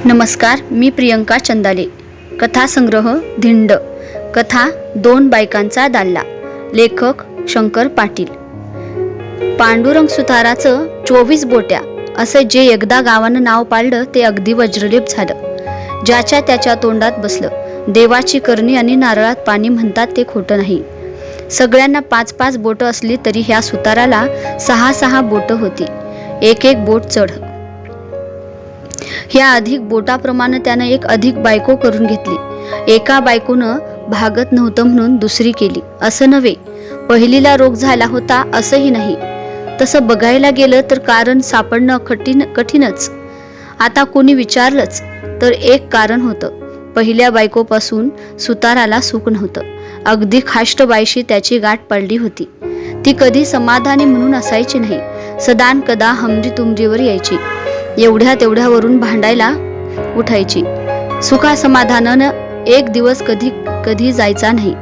नमस्कार, मी प्रियंका चंदाले. कथासंग्रह धिंड. कथा 2 बायकांचा दाल्ला. लेखक शंकर पाटील. पांडुरंग सुताराचं 24 बोट्या असे जे एकदा गावानं नाव पाडलं ते अगदी वज्रलेप झालं. ज्याच्या त्याच्या तोंडात बसलं. देवाची करणी आणि नारळात पाणी म्हणतात ते खोटं नाही. सगळ्यांना 5-5 बोटं असली तरी ह्या सुताराला 6-6 बोटं होती. एक बोट चढ. ह्या अधिक बोटाप्रमाणे त्यानं एक अधिक बायको करून घेतली. एका बायकोनं भागत नव्हतं म्हणून दुसरी केली असं नव्हे. पहिलीला रोग झाला होता असंही नाही. तसं बघायला गेलं तर कारण सापडणं कठीणच. आता कोणी विचारलंच तर एक कारण होतं. पहिल्या बायकोपासून सुताराला सुख नव्हतं. अगदी खाष्ट बाईशी त्याची गाठ पडली होती. ती कधी समाधानी म्हणून असायची नाही. सदान कदा हमरी तुमरीवर यायची. एवढ्या तेवढ्यावरून भांडायला उठायची. सुखा समाधानानं एक दिवस कधी जायचा नाही.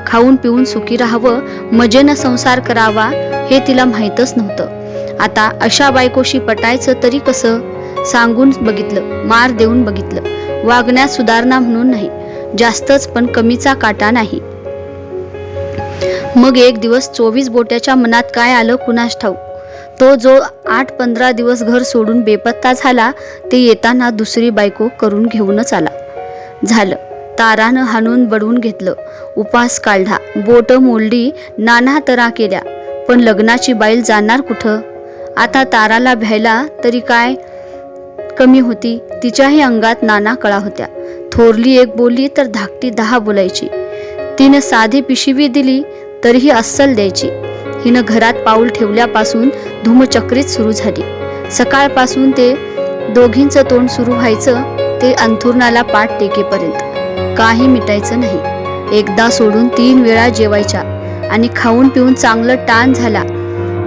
खाऊन पिऊन सुखी राहावं, मजेनं संसार करावा हे तिला माहीतच नव्हतं. आता अशा बायकोशी पटायचं तरी कसं? सांगून बघितलं, मार देऊन बघितलं. वागण्यात सुधारणा म्हणून नाही, जास्तच पण कमीचा काटा नाही. मग एक दिवस 24 बोट्याच्या मनात काय आलं कुणास ठाऊक. तो जो 8-15 दिवस घर सोडून बेपत्ता झाला ते येताना दुसरी बायको करून घेऊनच आला. झालं. तारानं हाणून बडवून घेतलं. उपास काढला. बोट मोडली, नाना तऱ्हा केल्या. पण लग्नाची बाईल जाणार कुठं? आता ताराला भ्यायला तरी काय कमी होती? तिच्याही अंगात नाना कळा होत्या. थोरली एक बोलली तर धाकटी 10 बोलायची. तिनं साधी पिशवी दिली तरीही अस्सल द्यायची. हिनं घरात पाऊल ठेवल्यापासून धूमचक्रीत सुरू झाली. सकाळपासून ते दोघींचं तोंड सुरू व्हायचं ते अंथरुणाला पाठ टेकेपर्यंत. काही मिटायचं नाही. एकदा सोडून 3 वेळा जेवायच्या आणि खाऊन पिऊन चांगलं टाण झाला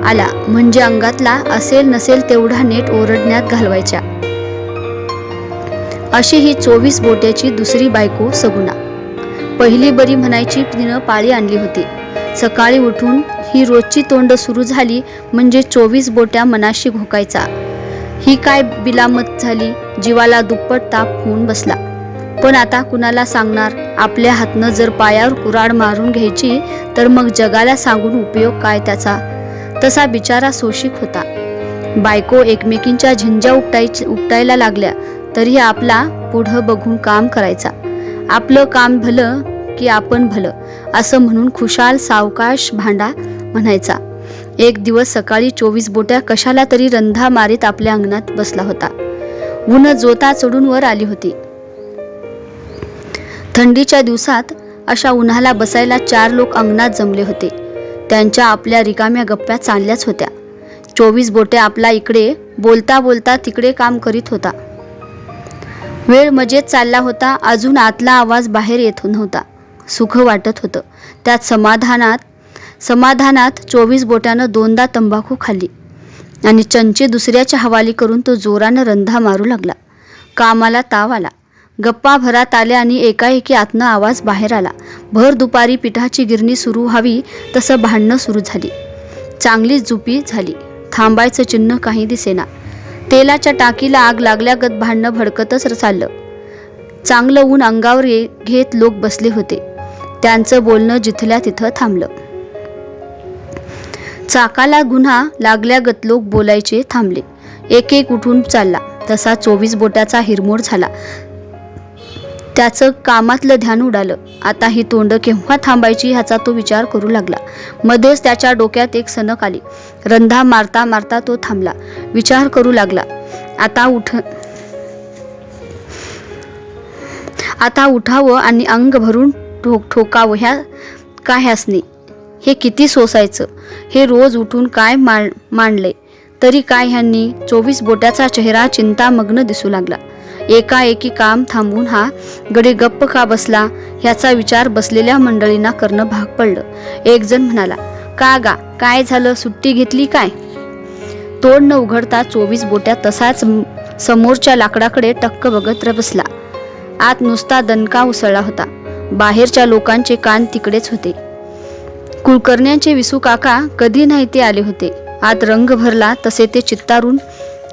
आला म्हणजे अंगातला असेल नसेल तेवढा नेट ओरडण्यात घालवायच्या. अशी ही 24 बोट्याची दुसरी बायको सगुणा. पहिली बरी म्हणायची तिनं पाळी आणली होती. सकाळी उठून ही रोजची तोंड सुरू झाली म्हणजे 24 बोट्या मनाशी घोकायचा. ही काय बिलामत झाली? जीवाला दुप्पट ताप होऊन बसला. पण आता कुणाला सांगणार? आपल्या हातनं जर पायावर कुऱ्हाड मारून घ्यायची तर मग जगाला सांगून उपयोग काय त्याचा? तसा बिचारा सोशिक होता. बायको एकमेकींच्या झिंज्या उपटायला लागल्या तरी आपला पुढं बघून काम करायचा. आपलं काम भलं की आपण भलं असं म्हणून खुशाल सावकाश भांडा म्हणायचा. एक दिवस सकाळी 24 बोट्या कशाला तरी रंधा मारीत आपल्या अंगणात बसला होता. ऊन जोता चढून वर आली होती. थंडीच्या दिवसात अशा उन्हाला बसायला 4 लोक अंगणात जमले होते. त्यांच्या आपल्या रिकाम्या गप्प्या चालल्याच होत्या. 24 बोट्या आपला इकडे बोलता बोलता तिकडे काम करीत होता. वेळ मजेत चालला होता. अजून आतला आवाज बाहेर येत नव्हता. सुख वाटत होतं. त्यात समाधानात 24 बोट्यानं 2दा तंबाखू खाल्ली आणि चंचे दुसऱ्याच्या हवाली करून तो जोरानं रंधा मारू लागला. कामाला ताव आला. गप्पा भरात आल्या आणि एकाएकी आतनं आवाज बाहेर आला. भर दुपारी पिठाची गिरणी सुरू व्हावी तसं भांडणं सुरू झाली. चांगलीच झुपी झाली. थांबायचं चिन्ह काही दिसेना. तेलाच्या टाकीला आग लागल्यागत भांडणं भडकतच चाललं. चांगलं ऊन अंगावर घेत लोक बसले होते. त्यांचं बोलणं जिथल्या तिथं थांबलं. चाकाला गुन्हा लागल्यागत लोक बोलायचे थांबले. एक उठून चालला. तसा 24 बोट्याचा हिरमोड झाला. त्याचं कामातलं ध्यान उडालं. आता ही तोंड केव्हा थांबायची ह्याचा तो विचार करू लागला. मध्येच त्याच्या डोक्यात एक सनक आली. रंधा मारता मारता तो थांबला. विचार करू लागला. आता उठावं आणि अंग भरून ठोकावं ह्यासनी. हे किती सोसायचं? हे रोज उठून काय मांडले तरी काय? ह्यांनी 24 बोट्याचा चेहरा चिंतामग्न दिसू लागला. एकाएकी काम थांबून हा गडी गप्प का बसला ह्याचा विचार बसलेल्या मंडळींना करणं भाग पडलं. एक जण म्हणाला, का गा काय झालं? सुट्टी घेतली काय? तोंड न उघडता 24 बोट्या तसाच समोरच्या लाकडाकडे टक्क बघत बसला. आत नुसता दणका उसळला होता. बाहेरच्या लोकांचे कान तिकडेच होते. कुलकर्ण्यांचे विसू काका कधी नाही ते आले होते. आत रंग भरला तसे ते चित्तारून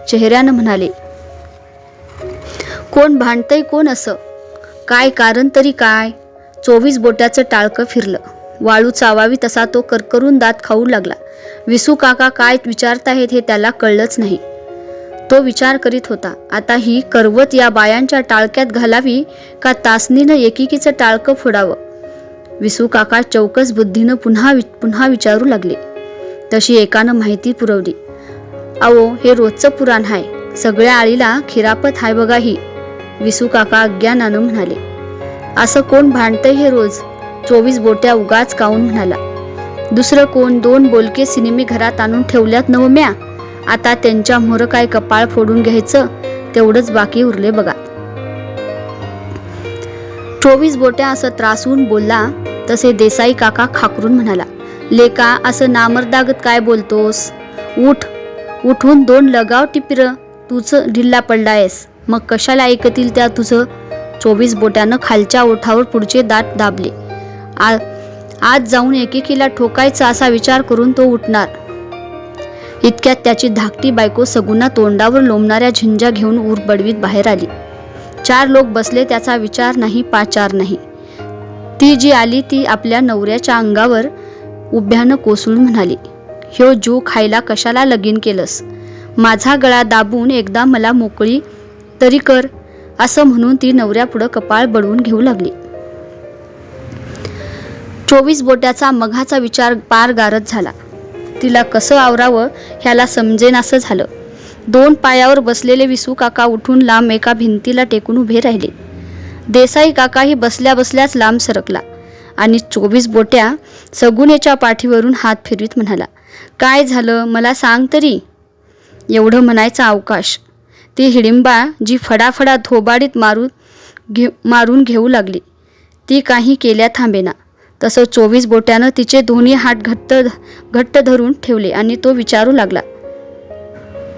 चेहऱ्यानं म्हणाले, कोण भांडतंय कोण असं? काय कारण तरी काय? 24 बोट्याचं टाळकं फिरलं. वाळू चावावी तसा तो करकरून दात खाऊ लागला. विसू काका काय विचारताहेत हे त्याला कळलंच नाही. तो विचार करीत होता, आता ही करवत या बायांच्या टाळक्यात घालावी का तासनीनं एकेकीचं टाळकं फोडावं? विसू काका चौकस बुद्धीनं पुन्हा विचारू लागले. तशी एकानं माहिती पुरवली. अहो, हे रोजचं पुराण हाय. सगळ्या आळीला खिरापत हाय बघा ही. विसू काका अज्ञानानं म्हणाले. असं कोण भांडतंय हे रोज? 24 बोट्या उगाच काऊन म्हणाला. दुसरं कोण? 2 बोलके सिनेमे घरात आणून ठेवल्यात नव म्या. आता त्यांच्या मोहर काय कपाळ फोडून घ्यायचं तेवढंच बाकी उरले बघा. 24 बोट्या असं त्रासून बोलला तसे देसाई काका खाकरून म्हणाला. लेका, असं नामर्दागत काय बोलतोस? उठून 2 लगाव टिपिर. तूच ढिल्ला पडलायस. मग कशाला ऐकतील त्या तुझं? 24 बोट्यानं खालच्या ओठावर पुढचे दात दाबले. आज जाऊन एकेकीला ठोकायचा असा विचार करून तो उठणार. इतक्यात त्याची धाकटी बायको सगुना तोंडावर लोंबणाऱ्या झिंजा घेऊन ऊर बडवीत बाहेर आली. 4 लोक बसले त्याचा विचार नाही, पाचार नाही. ती जी आली ती आपल्या नवऱ्याच्या अंगावर उभ्यानं कोसळून म्हणाली, ह्यो जीव खायला कशाला लगीन केलंस? माझा गळा दाबून एकदा मला मोकळी तरी कर. असं म्हणून ती नवऱ्यापुढं कपाळ बडवून घेऊ लागली. 24 बोट्याचा मघाचा विचार पार गारत झाला. तिला कसं आवरावं ह्याला समजेनासं झालं. 2 पायावर बसलेले विसू काका उठून लांब एका भिंतीला टेकून उभे राहिले. देसाई काकाही बसल्या बसल्याच लांब सरकला आणि 24 बोट्या सगुनेच्या पाठीवरून हात फिरवीत म्हणाला, काय झालं मला सांग तरी. एवढं म्हणायचा अवकाश. ती हिडिंबा जी फडाफडा थोबाडीत मारून घेऊ लागली ती काही केल्या थांबेना. तसं 24 बोट्यानं तिचे दोन्ही हात घट्ट धरून ठेवले आणि तो विचारू लागला,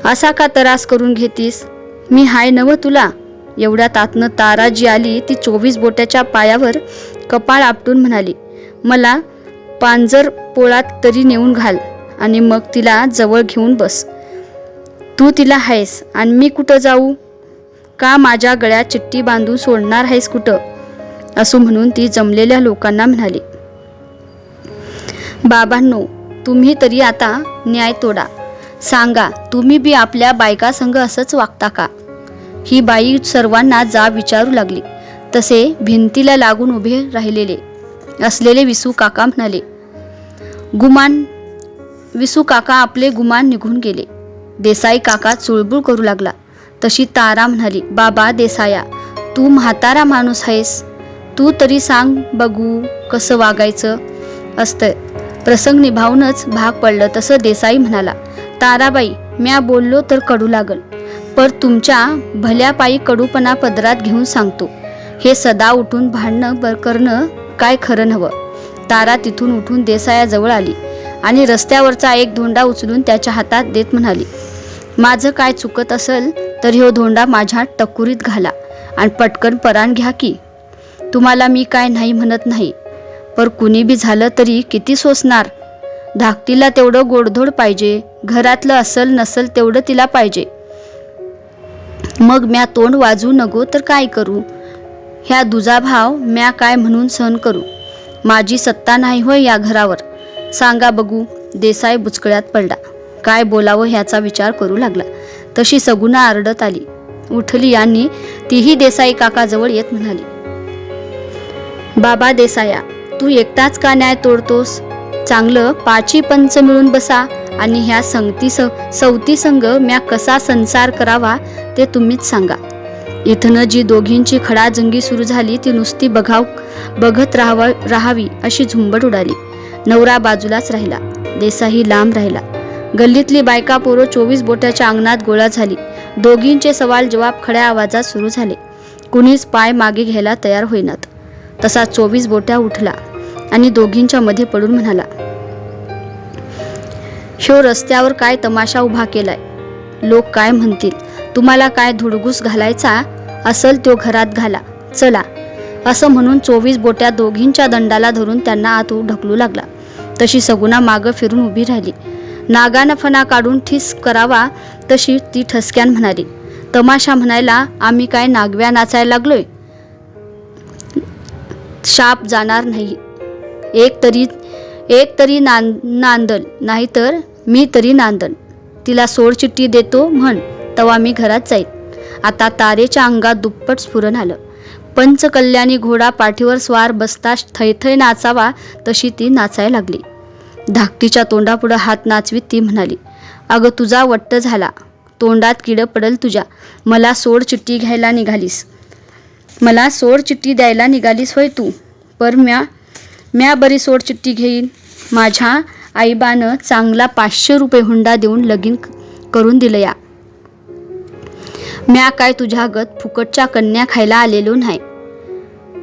असा का त्रास करून घेतीस? मी हाय नव तुला. एवढ्यात आतनं तारा जी आली ती 24 बोट्याच्या पायावर कपाळ आपटून म्हणाली, मला पांजर पोळात तरी नेऊन घाल आणि मग तिला जवळ घेऊन बस. तू तिला आहेस आणि मी कुठं जाऊ? का माझ्या गळ्यात चिठ्ठी बांधून सोडणार आहेस कुठं? असं म्हणून ती जमलेल्या लोकांना म्हणाली, बाबांनो, तुम्ही तरी आता न्याय तोडा. सांगा, तुम्ही बी आपल्या बायका संग असंच वागता का? ही बाई सर्वांना जाब विचारू लागली. तसे भिंतीला लागून उभे राहिलेले असलेले विसू काका म्हणाले, विसू काका आपले गुमान निघून गेले. देसाई काका चुळबुळ करू लागला. तशी तारा म्हणाली, बाबा देसाया, तू म्हातारा माणूस आहेस. तू तरी सांग बघू कसं वागायचं असतं. प्रसंग निभावूनच भाग पडलं. तसं देसाई म्हणाला, ताराबाई, म्या बोललो तर कडू लागल, पर तुमच्या भल्या पायी कडूपणा पदरात घेऊन सांगतो. हे सदा उठून भांडणं करणं काय खरं नव्हं. तारा तिथून उठून देसायाजवळ आली आणि रस्त्यावरचा एक धोंडा उचलून त्याच्या हातात देत म्हणाली, माझं काय चुकत असेल तर ह्यो धोंडा माझ्या टकुरीत घाला आणि पटकन परान घ्या की. तुम्हाला मी काय नाही म्हणत नाही, पर कुणी बी झालं तरी किती सोसणार? धाकटीला तेवढं गोडधोड पाहिजे. घरातलं असल नसल तेवढं तिला पाहिजे. मग म्या तोंड वाजू नको तर काय करू? ह्या दुजाभाव म्या काय म्हणून सहन करू? माझी सत्ता नाही होय या घरावर? सांगा बघू. देसाई बुचकळ्यात पडला. काय बोलावं ह्याचा विचार करू लागला. तशी सगुना आरडत आली, उठली आणि तीही देसाई काकाजवळ येत म्हणाली, बाबा देसाया, तू एकटाच का न्याय तोडतोस? चांगलं 5 पंच मिळून बसा आणि ह्या सवती संग म्या कसा संसार करावा ते तुम्हीच सांगा. इथनं जी दोघींची खडाजंगी सुरू झाली ती नुसती बघत राहावी अशी झुंबड उडाली. नवरा बाजूलाच राहिला. देसाई लांब राहिला. गल्लीतली बायका पोरं 24 बोट्याच्या अंगणात गोळा झाली. दोघींचे सवाल जवाब खड्या आवाजात सुरू झाले. कुणीच पाय मागे घ्यायला तयार होईनात. तसा 24 बोट्या उठला आणि दोघींच्या मध्ये पडून म्हणाला, ह्यो रस्त्यावर काय तमाशा उभा केलाय? लोक काय म्हणतील? तुम्हाला काय धुडगूस घालायचा असल त्यो घरात घाला, चला. असं म्हणून 24 बोट्या दोघींच्या दंडाला धरून त्यांना आत ढकलू लागला. तशी सगुना मागं फिरून उभी राहिली. नागानं फणा काढून ठिस करावा तशी ती ठसक्यान म्हणाली, तमाशा म्हणायला आम्ही काय नागव्या नाचायला लागलोय? शाप जाणार नाही. एक तरी नांदल, नाहीतर मी तरी नांदन. तिला सोडचिठ्ठी देतो म्हण, तवा मी घरात जाईल. आता तारेच्या अंगात दुप्पट स्फुरण आलं. पंचकल्याणी घोडा पाठीवर स्वार बसता थैथै नाचावा तशी ती नाचायला लागली. धाकटीच्या तोंडापुढं हात नाचवीत ती म्हणाली, अगं तुझा वट्ट झाला, तोंडात किड पडल तुझ्या. मला सोडचिठ्ठी घ्यायला निघालीस, मला सोडचिठ्ठी द्यायला निघालीस होय तू? पर म्या बरी सोडचिठ्ठी घेईन. माझ्या आईबानं चांगला 500 रुपये हुंडा देऊन लगीन करून दिलं या. म्या काय तुझ्या गत फुकटच्या कन्या खायला आलेलो नाही.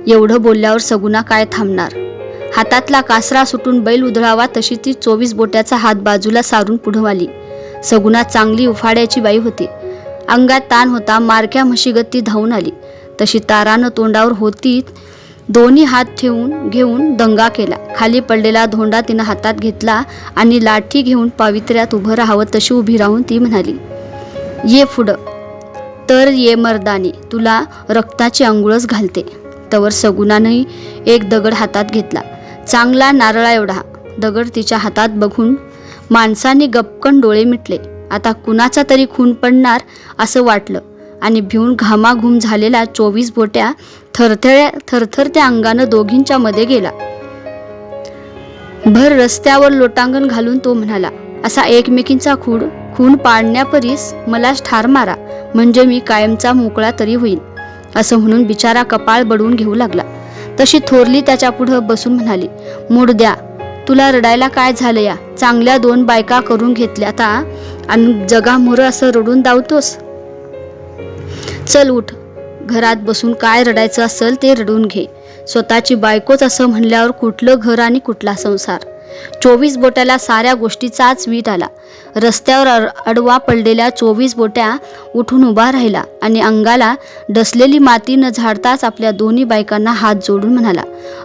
एवढं बोलल्यावर सगुना काय थांबणार. हातातला कासरा सुटून बैल उधळावा तशी ती 24 बोट्याचा हात बाजूला सारून पुढं आली. सगुना चांगली उफाड्याची बाई होती. अंगात ताण होता. मारक्या म्हशीगत ती धावून आली. तशी तारानं तोंडावर होती. दोन्ही हात घेऊन दंगा केला. खाली पडलेला धोंडा तिनं हातात घेतला आणि लाठी घेऊन पावित्र्यात उभं राहावं तशी उभी राहून ती म्हणाली, ये पुढं तर ये मर्दानी, तुला रक्ताची अंघोळच घालते. तवर सगुनानंही एक दगड हातात घेतला, चांगला नारळा एवढा. दगड तिच्या हातात बघून माणसांनी गपकन डोळे मिटले. आता कुणाचा तरी खून पडणार असं वाटलं आणि भिवून घामाघूम झालेला 24 बोट्या थरथरत्या अंगानं दोघींच्या मध्ये गेला. भर रस्त्यावर लोटांगण घालून तो म्हणाला, असा एकमेकींचा खून पाडण्यापरीस मलाच ठार मारा, म्हणजे मी कायमचा मोकळा तरी होईल. असं म्हणून बिचारा कपाळ बडवून घेऊ लागला. तशी थोरली त्याच्या पुढं बसून म्हणाली, मुडद्या, तुला रडायला काय झालं या? चांगल्या 2 बायका करून घेतल्या आता आणि जगामोर असं रडून दावतोस? चल उठ, घरात बसून काय रडायचं असेल ते रडून घे. स्वतःची बायकोच असं म्हणल्यावर कुठलं घर आणि कुठला संसार. 24 बोट्याला साऱ्या गोष्टीचाच वीट आला. रस्त्यावर अडवा पडलेल्या 24 बोट्या उठून उभा राहिला आणि अंगाला डसलेली माती न झाडताच आपल्या दोन्ही बायकांना हात जोडून म्हणाला,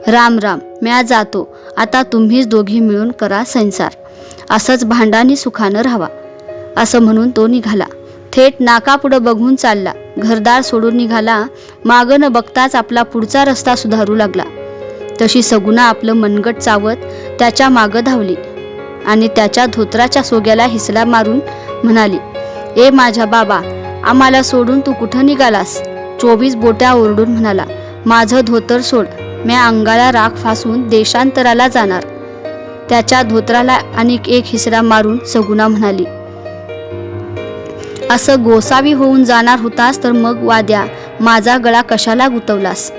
राम राम, म्या जातो. आता तुम्हीच दोघी मिळून करा संसार. असंच भांडानी सुखानं राहावा. असं म्हणून तो निघाला. थेट नाकापुढं बघून चालला. घरदार सोडून निघाला. मागं न बघताच आपला पुढचा रस्ता सुधारू लागला. तशी सगुना आपलं मनगट चावत त्याच्या मागं धावली आणि त्याच्या धोत्राच्या सोग्याला हिसला मारून म्हणाली, ए माझ्या बाबा, आम्हाला सोडून तू कुठं निघालास? 24 बोट्या ओरडून म्हणाला, माझं धोतर सोड, म्या अंगाला राख फासून देशांतराला जाणार. त्याच्या धोत्राला आणिक एक हिसरा मारून सगुना म्हणाली, असं गोसावी होऊन जाणार होतास तर मग वाद्या माझा गळा कशाला गुतवलास?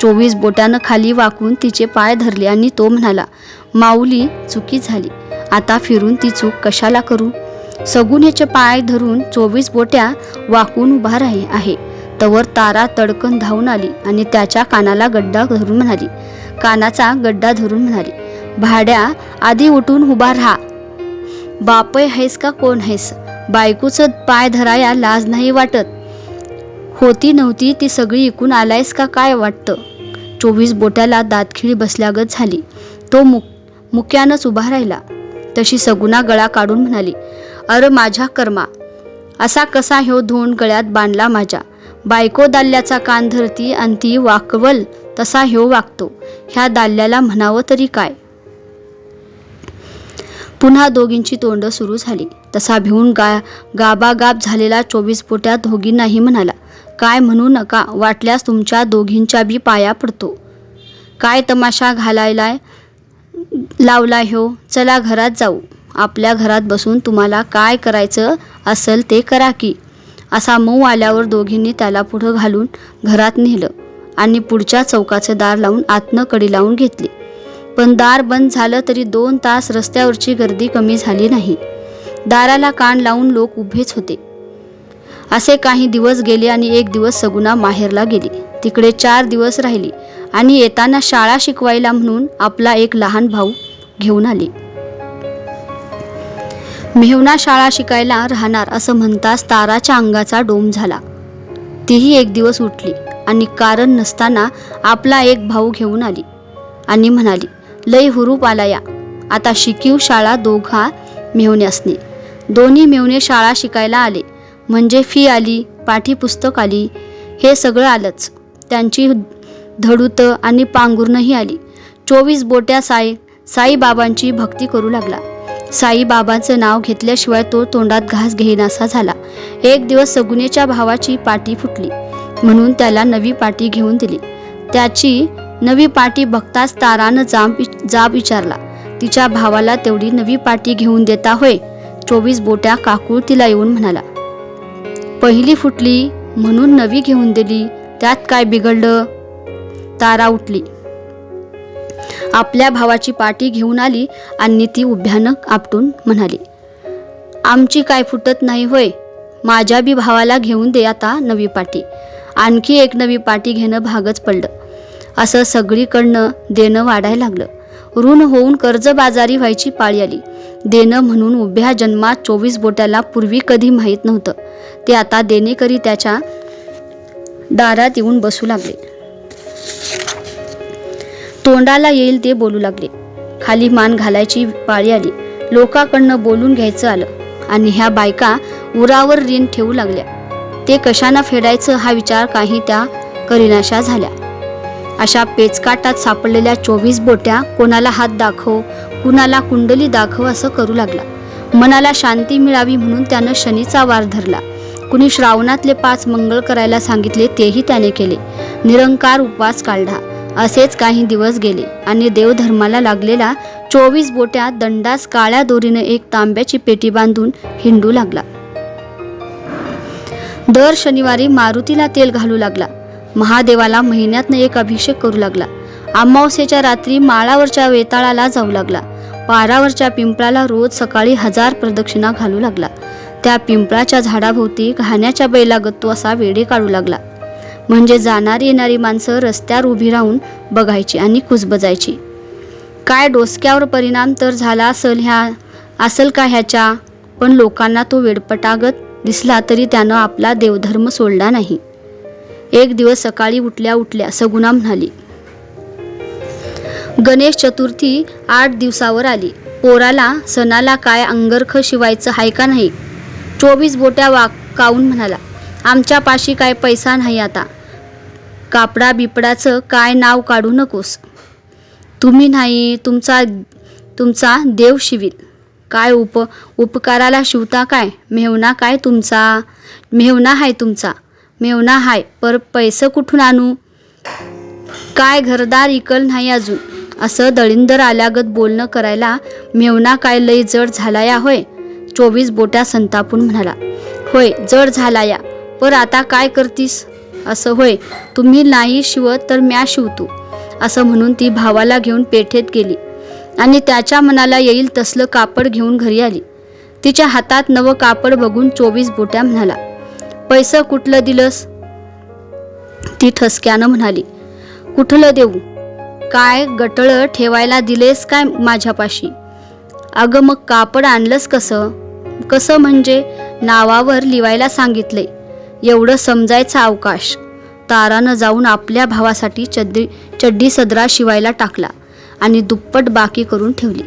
24 बोट्यानं खाली वाकून तिचे पाय धरले आणि तो म्हणाला, माऊली, चुकी झाली, आता फिरून ती चूक कशाला करू? सगुनेचे पाय धरून 24 बोट्या वाकून उभा आहे. तवर तारा तडकन धावून आली आणि त्याच्या कानाचा गड्डा धरून म्हणाली, भाड्या, आधी उठून उभा राहा. बापय हैस का कोण हैस? बायकोचं पाय धराया लाज नाही वाटत? होती नव्हती ती सगळी इकून आलायस का काय वाटतं? 24 बोट्याला दातखिळी बसल्यागत झाली. तो मुक्यानंच उभा राहिला. तशी सगुना गळा काढून म्हणाली, अरे माझ्या कर्मा, असा कसा ह्यो धोंड गळ्यात बांधला माझ्या? बायको दाल्ल्याचा कान धरती आणि ती वाकवल तसा ह्यो वागतो. ह्या दाल्ल्याला म्हणावं तरी काय? पुन्हा दोघींची तोंड सुरू झाली. तसा भिवून गाबागाब झालेला 24 बोट्या दोघींनाही म्हणाला, काय म्हणू नका, वाटल्यास तुमच्या दोघींच्या बी पाया पडतो. काय तमाशा घालायला लावला ह्यो? चला घरात जाऊ. आपल्या घरात बसून तुम्हाला काय करायचं असेल ते करा की. असा मऊ आल्यावर दोघींनी त्याला पुढं घालून घरात नेलं आणि पुढच्या चौकाचं दार लावून आतनं कडी लावून घेतली. पण दार बंद झालं तरी 2 तास रस्त्यावरची गर्दी कमी झाली नाही. दाराला कान लावून लोक उभेच होते. असे काही दिवस गेले आणि एक दिवस सगुना माहेरला गेली. तिकडे 4 दिवस राहिली आणि येताना शाळा शिकवायला म्हणून आपला एक लहान भाऊ घेऊन आली. मेहुणा शाळा शिकायला राहणार असं म्हणताच ताराच्या अंगाचा डोम झाला. तीही एक दिवस उठली आणि कारण नसताना आपला एक भाऊ घेऊन आली आणि म्हणाली, लय हुरूप आला या, आता शिकीव शाळा दोघा मेहुण्यासनी. दोन्ही मेहुणे शाळा शिकायला आले म्हणजे फी आली, पाठीपुस्तक आली, हे सगळं आलंच. त्यांची धडूतं आणि पांघरुणंही आली. 24 बोट्या साईबाबांची भक्ती करू लागला. साईबाबांचं नाव घेतल्याशिवाय तो तोंडात घास घेईनासा झाला. एक दिवस सगुनेच्या भावाची पाटी फुटली म्हणून त्याला नवी पाटी घेऊन दिली. त्याची नवी पाटी बघताच तारानं जाब विचारला, तिच्या भावाला तेवढी नवी पाटी घेऊन देता होय? 24 बोट्या काकुळतीला येऊन म्हणाला, पहिली फुटली म्हणून नवी घेऊन दिली, त्यात काय बिघडलं? तारा उठली, आपल्या भावाची पाटी घेऊन आली आणि ती उभ्यानं आपटून म्हणाली, आमची काय फुटत नाही होय? माझ्या बी भावाला घेऊन दे आता नवी पाटी. आणखी एक नवी पाटी घेणं भागच पडलं. असं सगळीकडनं देणं वाढायला लागलं. ऋण होऊन कर्जबाजारी व्हायची पाळी आली. देणं म्हणून उभ्या जन्मात 24 बोट्याला पूर्वी कधी माहीत नव्हतं. ते आता देणेकरी त्याच्या दारात येऊन बसू लागले. तोंडाला येईल ते बोलू लागले. खाली मान घालायची पाळी आली. लोकांकडनं बोलून घ्यायचं आलं आणि ह्या बायका उरावर ऋण ठेवू लागल्या. ते कशानं फेडायचं हा विचार काही त्या करीनाशा झाल्या. अशा पेचकाटात सापडलेल्या 24 बोट्या कोणाला हात दाखव, कुणाला कुंडली दाखव असं करू लागला. मनाला शांती मिळावी म्हणून त्यानं शनीचा वार धरला. कुणी श्रावणातले 5 मंगळ करायला सांगितले, तेही त्याने केले. निरंकार उपवास काढला. असेच काही दिवस गेले आणि देवधर्माला लागलेला 24 बोट्या दंडास काळ्या दोरीनं एक तांब्याची पेटी बांधून हिंडू लागला. दर शनिवारी मारुतीला तेल घालू लागला. महादेवाला महिन्यातनं एक अभिषेक करू लागला. अमावस्येच्या रात्री माळावरच्या वेताळाला जाऊ लागला. पारावरच्या पिंपळाला रोज सकाळी 1000 प्रदक्षिणा घालू लागला. त्या पिंपळाच्या झाडाभोवती घाण्याच्या बैलागत तो असा वेढे काढू लागला. म्हणजे जाणारी येणारी माणसं रस्त्यावर उभी राहून बघायची आणि कुजबजायची. काय डोसक्यावर परिणाम तर झाला असल का ह्याच्या? पण लोकांना तो वेडपटागत दिसला तरी त्यानं आपला देवधर्म सोडला नाही. एक दिवस सकाळी उठल्या उठल्या सगुना म्हणाली, गणेश चतुर्थी 8 दिवसावर आली. पोराला सणाला काय अंगरख शिवायचं हाय का नाही? 24 बोट्या वाकावून म्हणाला, आमच्या पाशी काय पैसा नाही आता. कापडा बिपडाचं काय नाव काढू नकोस. तुम्ही नाही तुमचा देव शिवील. काय उपकाराला शिवता काय? मेहना काय तुमचा? मेहना हाय तुमचा. मेवना हाय, पर पैसे कुठून आणू? काय घरदार इकल नाही अजून. असं दळिंदर आल्यागत बोलणं करायला मेवना काय लय जड झाला या होय? 24 बोट्या संतापून म्हणाला, होय जड झाला या, पर आता काय करतीस? असं होय, तुम्ही नाही शिवत तर म्या शिवतो. असं म्हणून ती भावाला घेऊन पेठेत गेली आणि त्याच्या मनाला येईल तसलं कापड घेऊन घरी आली. तिच्या हातात नवं कापड बघून 24 बोट्या म्हणाला, पैसे कुठलं दिलंस? ती ठसक्यानं म्हणाली, कुठलं देऊ? काय गटळं ठेवायला दिलेस काय माझ्यापाशी? अगं मग कापड आणलंस कसं? कसं म्हणजे? नावावर लिवायला सांगितले, एवढं समजायचा अवकाश. तारानं जाऊन आपल्या भावासाठी चड्डी सदरा शिवायला टाकला आणि दुप्पट बाकी करून ठेवली.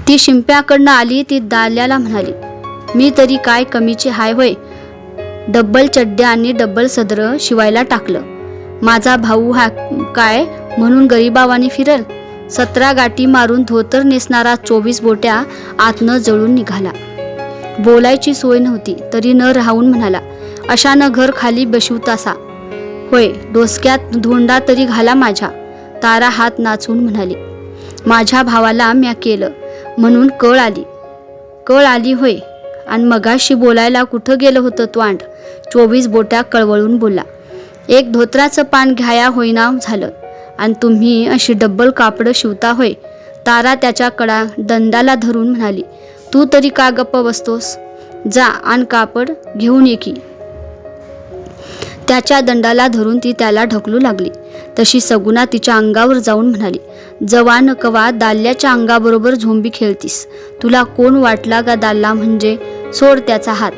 ती शिंप्याकडनं आली. ती दाल्याला म्हणाली, मी तरी काय कमीची हाय होय? डब्बल चड्ड्या आणि डब्बल सदर शिवायला टाकलं. माझा भाऊ हा काय म्हणून गरीबावानी फिरल? 17 गाठी मारून धोतर नेसणारा 24 बोट्या आतनं जळून निघाला. बोलायची सोय नव्हती तरी न राहून म्हणाला, अशानं घर खाली बशिवतासा होय? डोसक्यात धोंडा तरी घाला माझ्या. तारा हात नाचून म्हणाली, माझ्या भावाला म्या केलं म्हणून कळ आली होय? आणि मगाशी बोलायला कुठं गेलं होतं त्वांड? 24 बोट्या कळवळून बोलला, एक धोत्राचं पान घ्याया होईना झालं आणि तुम्ही अशी डब्बल कापडं शिवता होय? तारा त्याच्या कडा दंडाला धरून म्हणाली, तू तरी का गप्प बसतोस? जा आणि कापड घेऊन ये की. त्याच्या दंडाला धरून ती त्याला ढकलू लागली. तशी सगुना तिच्या अंगावर जाऊन म्हणाली, जवान कवा दाल्याच्या अंगाबरोबर झोंबी खेळतीस? तुला कोण वाटला का दाल्ला म्हणजे? सोड त्याचा हात.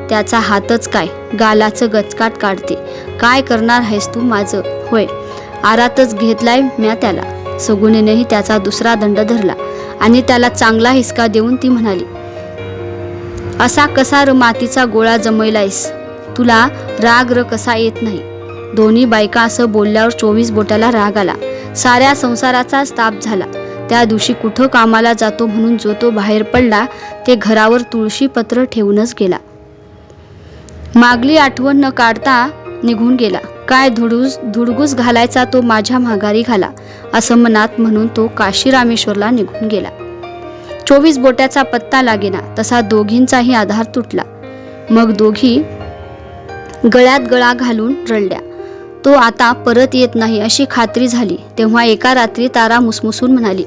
त्याचा हातच काय गालाचं गचकाट काढते. काय करणार आहेस तू माझं होय? आरातच घेतलाय म्या त्याला. सगुनेनेही त्याचा दुसरा दंड धरला आणि त्याला चांगला हिसका देऊन ती म्हणाली, असा कसा र मातीचा गोळा जमवलायस? तुला राग र कसा येत नाही. दोन्ही बायका असं बोलल्यावर 24 बोट्याला राग आला. साऱ्या संसाराचाच ताप झाला. त्या दिवशी कुठं कामाला जातो म्हणून जो तो बाहेर पडला ते घरावर तुळशी पत्र ठेवूनच गेला. मागली आठवण न काढता निघून गेला. काय धुडगूस घालायचा तो माझ्या माघारी घाला असं मनात म्हणून तो काशी रामेश्वरला निघून गेला. 24 बोट्याचा पत्ता लागेना तसा दोघींचाही आधार तुटला. मग दोघी गळ्यात गळा घालून रडल्या. तो आता परत येत नाही अशी खात्री झाली. तेव्हा एका रात्री तारा मुसमुसून म्हणाली,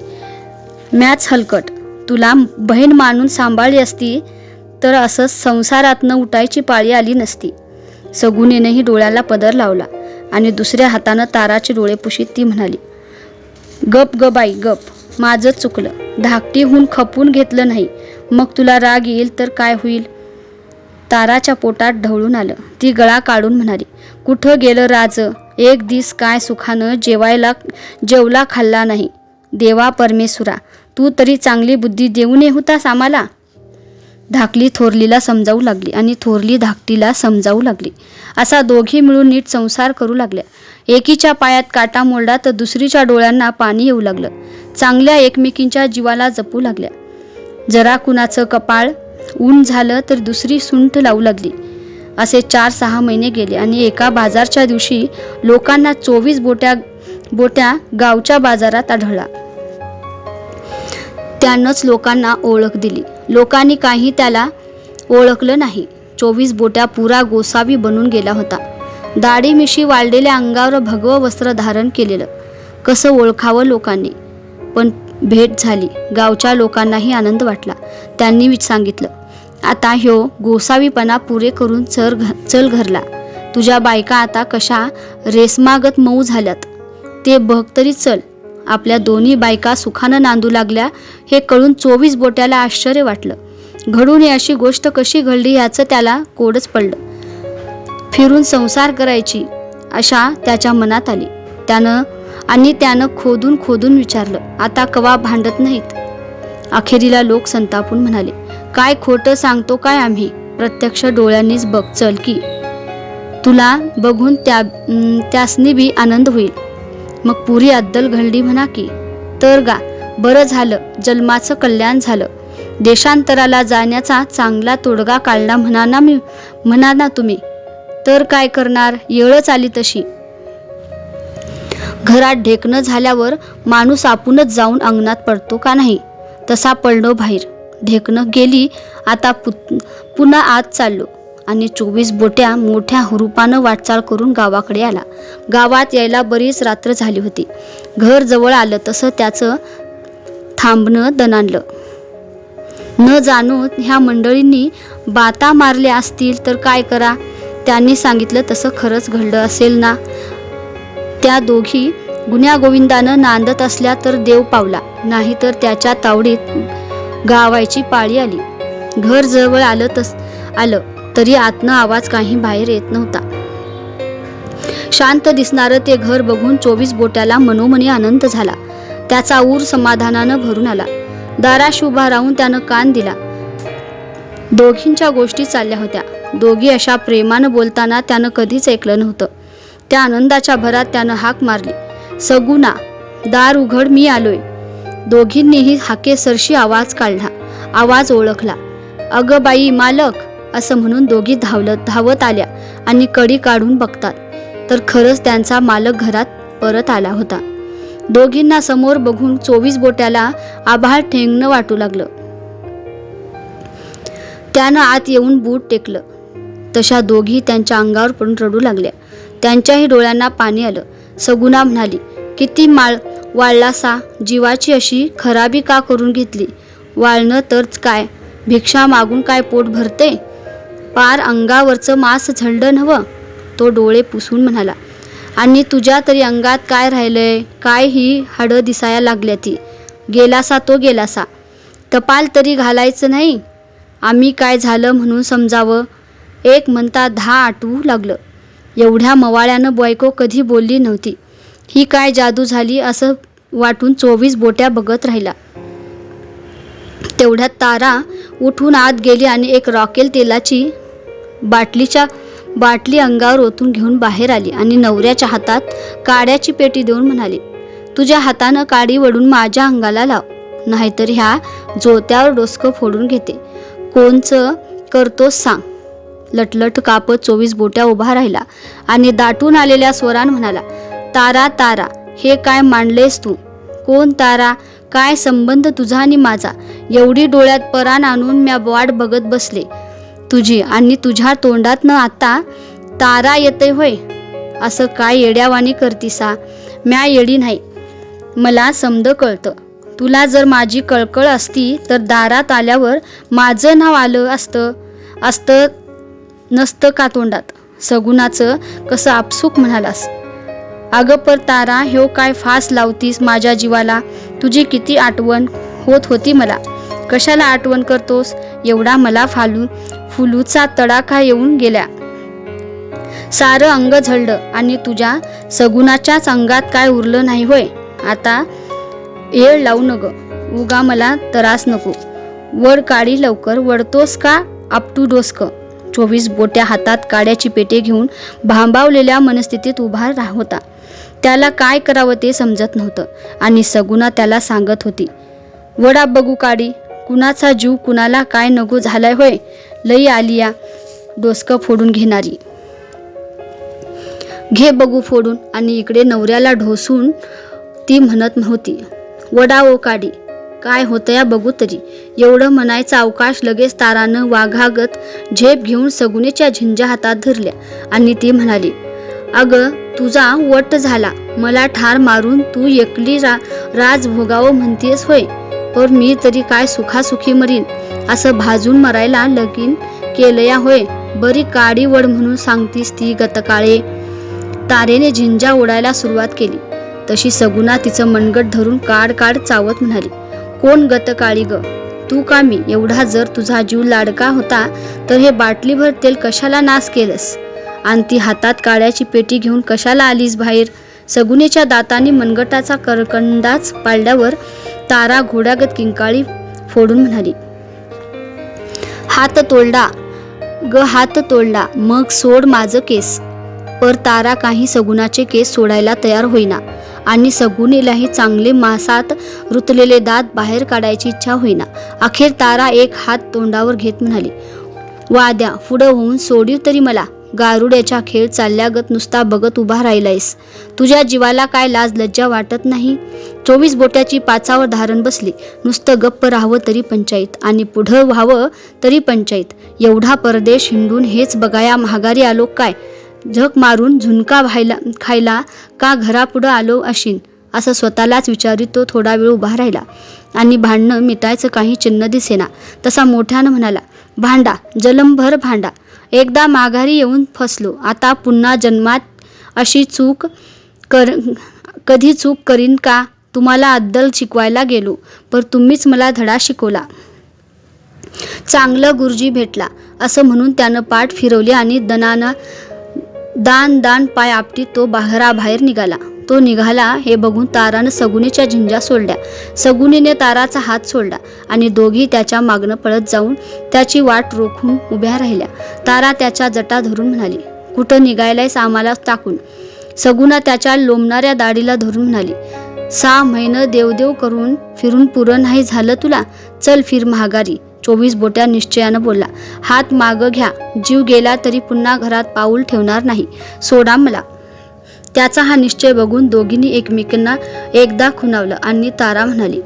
मॅच हलकट, तुला बहीण मानून सांभाळली असती तर असं संसारातनं उठायची पाळी आली नसती. सगुनेनंही डोळ्याला पदर लावला आणि दुसऱ्या हातानं ताराचे डोळे पुशीत ती म्हणाली, गप ग बाई गप, माझं चुकलं. धाकटीहून खपून घेतलं नाही, मग तुला राग येईल तर काय होईल. ताराच्या पोटात ढवळून आलं. ती गळा काढून म्हणाली, कुठं गेलं राज, एक दिस काय सुखानं जेवला खाल्ला नाही. देवा परमेश्वरा, तू तरी चांगली बुद्धी देऊ नये होतास आम्हाला. धाकली थोरलीला समजावू लागली आणि थोरली धाकटीला समजावू लागली. असा दोघी मिळून नीट संसार करू लागल्या. एकीच्या पायात काटा मोडला तर दुसरीच्या डोळ्यांना पाणी येऊ लागलं. चांगल्या एकमेकींच्या जीवाला जपू लागल्या. जरा कुणाचं कपाळ ऊन झालं तर दुसरी सुंठ लावू लागली. असे 4-6 महिने गेले आणि एका बाजारच्या दिवशी लोकांना 24 बोट्या गावच्या बाजारात आढळला. त्यानंच लोकांना ओळख दिली. लोकांनी काही त्याला ओळखलं नाही. 24 बोट्या पुरा गोसावी बनून गेला होता. दाढी मिशी वाळलेल्या अंगावर भगवं वस्त्र धारण केलेलं. कसं ओळखावं लोकांनी. पण भेट झाली. गावच्या लोकांनाही आनंद वाटला. त्यांनी सांगितलं, आता ह्यो गोसावीपणा पुरे करून चल घरला. तुझ्या बायका आता कशा रेसमागत मऊ झाल्यात ते बघ तरी चल. आपल्या दोन्ही बायका सुखानं नांदू लागल्या हे कळून 24 बोट्याला आश्चर्य वाटलं. घडून अशी गोष्ट कशी घडली याचं त्याला कोडच पडलं. फिरून संसार करायची आशा त्याच्या मनात आली. त्यानं खोदून विचारलं, आता कवा भांडत नाहीत. अखेरीला लोक संतापून म्हणाले, काय खोटं सांगतो काय आम्ही, प्रत्यक्ष डोळ्यांनीच बघ चल की. तुला बघून त्यासनी बी आनंद होईल. मग पुरी अद्दल घडली म्हणा की. तर गा बरं झालं, जन्माचं कल्याण झालं. देशांतराला जाण्याचा चांगला तोडगा काढला म्हणा ना तुम्ही. तर काय करणार, येळच आली तशी. घरात ढेकणं झाल्यावर माणूस आपणच जाऊन अंगणात पडतो का नाही, तसा पडलो बाहेर. ढेकणं गेली, आता पुन्हा आत चाललो आणि 24 बोट्या मोठ्या हुरूपानं वाटचाल करून गावाकडे आला. गावात यायला बरीच रात्र झाली होती. घर जवळ आलं तसं त्याचं थांबणं दणाणलं. न जाणून ह्या मंडळींनी बाता मारल्या असतील तर काय करा. त्यांनी सांगितलं तसं खरंच घडलं असेल ना. त्या दोघी गुण्यागोविंदानं नांदत असल्या तर देव पावला, नाहीतर त्याच्या तावडीत गावायची पाळी आली. घर जवळ आलं तरी आतनं आवाज काही बाहेर येत नव्हता. शांत दिसणारं ते घर बघून 24 बोट्याला मनोमनी आनंद झाला. त्याचा ऊर समाधानानं भरून आला. दाराशी उभा राहून त्यानं कान दिला. दोघींच्या गोष्टी चालल्या होत्या. दोघी अशा प्रेमानं बोलताना त्यानं कधीच ऐकलं नव्हतं. त्या आनंदाच्या भरात त्यानं हाक मारली, सगुना दार उघड, मी आलोय. दोघींनीही हाकेसरशी आवाज काढला. आवाज ओळखला. अगं बाई, मालक असं म्हणून दोघी धावत आल्या आणि कडी काढून बघतात तर खरंच त्यांचा मालक घरात परत आला होता. दोघींना समोर बघून 24 बोट्याला आभाळ ठेंगणं वाटू लागलं. त्यानं आत येऊन बूट टेकलं. तशा दोघी त्यांच्या अंगावर पडून रडू लागल्या. त्यांच्याही डोळ्यांना पाणी आलं. सगुना म्हणाली, किती वाळलासा, जीवाची अशी खराबी का करून घेतली. वाळणं तर काय, भिक्षा मागून काय पोट भरते. पार अंगावरचं मांस झळलं नव्हं. तो डोळे पुसून म्हणाला, आणि तुझ्या तरी अंगात काय राहिलंय, काय ही हाडं दिसाया लागल्या. ती गेलासा तो गेलासा, टपाल तरी घालायचं नाही. आम्ही काय झालं म्हणून समजावं. एक म्हणता 10 आठवू लागलं. एवढ्या मवाळ्यानं बायको कधी बोलली नव्हती. ही काय जादू झाली असं वाटून 24 बोट्या बघत राहिला. तेवढ्यात तारा उठून आत गेली आणि एक रॉकेल तेलाची बाटली अंगावर ओतून घेऊन बाहेर आली आणि नवऱ्याच्या हातात काड्याची पेटी देऊन म्हणाली, तुझ्या हातानं काडी वडून माझ्या अंगाला लाव, नाहीतर ह्या जोत्यावर डोसकं फोडून घेते. कोणचं करतोस सांग. लटलट कापत 24 बोट्या उभा राहिला आणि दाटून आलेल्या स्वरान म्हणाला, तारा तारा, हे काय मांडलेस तू? कोण तारा? काय संबंध तुझा आणि माझा? एवढी डोळ्यात परान आणून म्या वाट बघत बसले तुझी, आणि तुझ्या तोंडातनं आता तारा येते होय? असं काय येड्यावानी करतीसा? म्या येडी नाही, मला समद कळतं. तुला जर माझी कळकळ असती तर दारात आल्यावर माझं नाव आलं असतं नसतं का तोंडात? सगुणाचं कसं आपसूक म्हणालास. अगं पर तारा, ह्यो काय फास लावतीस माझ्या जीवाला? तुझी किती आठवण होत होती मला. कशाला आठवण करतोस? एवढा मला फुलूचा तडाखा येऊन गेल्या. सारं अंग झळलं आणि तुझ्या सगुणाच्याच अंगात काय उरलं नाही होय? आता येळ लावू नग, उगा मला त्रास नको. वड काडी लवकर. वडतोस का आपटू डोसकं? 24 बोट्या हातात काड्याची पेटे घेऊन भांबावलेल्या मनस्थितीत उभा होता. त्याला काय करावं ते समजत नव्हतं आणि सगुणा त्याला सांगत होती, वडा बघू काडी. कुणाचा जीव कुणाला काय नको झालाय होय? लई आलिया डोसकं फोडून घेणारी. घे बघू फोडून. आणि इकडे नवऱ्याला ढोसून ती म्हणत होती, वडा ओ काडी, काय होतं या बघू तरी. एवढं म्हणायचा अवकाश लगेच तारानं वाघागत झेप घेऊन सगुणेच्या झिंजा हातात धरल्या आणि ती म्हणाली, अगं तुझा वट झाला. मला ठार मारून तू एकली राज भोगावं म्हणतेस होय? पर मी तरी काय सुखासुखी मरीन असं भाजून मरायला लगीन केलंया होय? बरी काडी वड म्हणून सांगतीस ती गतकाळे. तारेने झिंजा ओढायला सुरुवात केली तशी सगुणा तिचं मनगट धरून काड काड चावत म्हणाली, कोण गतकाळी ग? तू का मी? एवढा जर तुझा जीव लाडका होता तर हे बाटलीभर तेल कशाला नास केलंस? आणि ती हातात काड्याची पेटी घेऊन कशाला आलीस बाहेर? सगुनेच्या दातांनी मनगटाचा करकंडाच पाडल्यावर तारा घोड्यागत किंकाळी फोडून म्हणाली, हात तोडला ग, हात तोडला, मग सोड माझं केस. पर तारा काही सगुणाचे केस सोडायला तयार होईना आणि सगुणेलाही चांगले मासात रुतलेले दात बाहेर काढायची इच्छा होईना. अखेर तारा एक हात तोंडावर घेत म्हणाली, वाद्या पुढं होऊन सोडीव तरी मला. गारुड्याच्या खेळ चालल्यागत नुसता बघत उभा राहिलायस. तुझ्या जीवाला काय लाज लज्जा वाटत नाही? 24 बोट्याची पाचावर धारण बसली. नुसतं गप्प राहावं तरी पंचायत आणि पुढं व्हावं तरी पंचायत. एवढा परदेश हिंडून हेच बघाया महागारी आलो काय? झक मारून झुणका खायला का घरापुढं आलो अशीन? असं स्वतःलाच विचारित तो थोडा वेळ उभा राहिला आणि भांडणं मिटायचं काही चिन्ह दिसेना. तसा मोठ्यानं म्हणाला, भांडा, जलमभर भांडा. एकदा माघारी येऊन फसलो, आता पुन्हा जन्मात अशी कधी चूक करीन का? तुम्हाला अद्दल शिकवायला गेलो, पर तुम्हीच मला धडा शिकवला. चांगलं गुरुजी भेटला असं म्हणून त्यानं पाठ फिरवली आणि दान पाय आपटीत तो घराबाहेर निघाला. तो निघाला हे बघून तारानं सगुनेच्या झिंजा सोडल्या. सगुनीने ताराचा हात सोडला आणि दोघी त्याच्या मागणं पळत जाऊन त्याची वाट रोखून उभ्या राहिल्या. तारा त्याच्या जटा धरून म्हणाली, कुठं निघायलायस आम्हाला टाकून? सगुना त्याच्या लोंबणाऱ्या दाढीला धरून म्हणाली, 6 महिने देवदेव करून फिरून पुरं नाही झालं तुला? चल फिर महागारी. 24 बोट्या निश्चयानं बोलला, हात मागं घ्या, जीव गेला तरी पुन्हा घरात पाऊल ठेवणार नाही, सोडा मला. त्याचा हा निश्चय बघून दोघींनी एकमेकांना एकदा खुणावलं आणि तारा म्हणाली,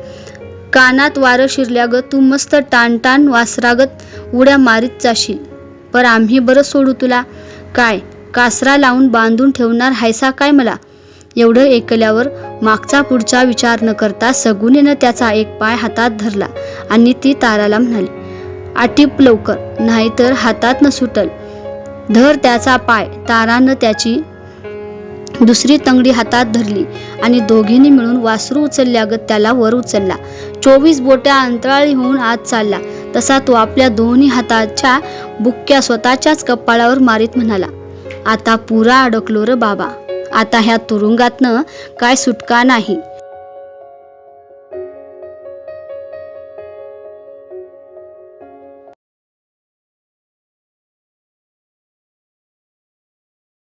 कानात वारं शिरल्यागत तू मस्त टाण वासरागत उड्या मारीत जाशील, पर आम्ही बरं सोडू तुला? काय कासरा लावून बांधून ठेवणार हायसा काय मला? एवढं ऐकल्यावर मागचा पुढचा विचार न करता सगुनेनं त्याचा एक पाय हातात धरला आणि ती ताराला म्हणाली, आटीप लवकर, नाहीतर हातात न सुटल. धर त्याचा पाय. तारानं त्याची दुसरी तंगडी हातात धरली आणि दोघींनी मिळून वासरू उचलल्यागत त्याला वर उचलला. 24 बोट्या अंतराळी होऊन आत चालला तसा तो आपल्या दोन्ही हाताच्या बुक्क्या स्वतःच्याच कपाळावर मारीत म्हणाला, आता पुरा अडकलो र बाबा. आता ह्या तुरुंगातनं काय सुटका नाही.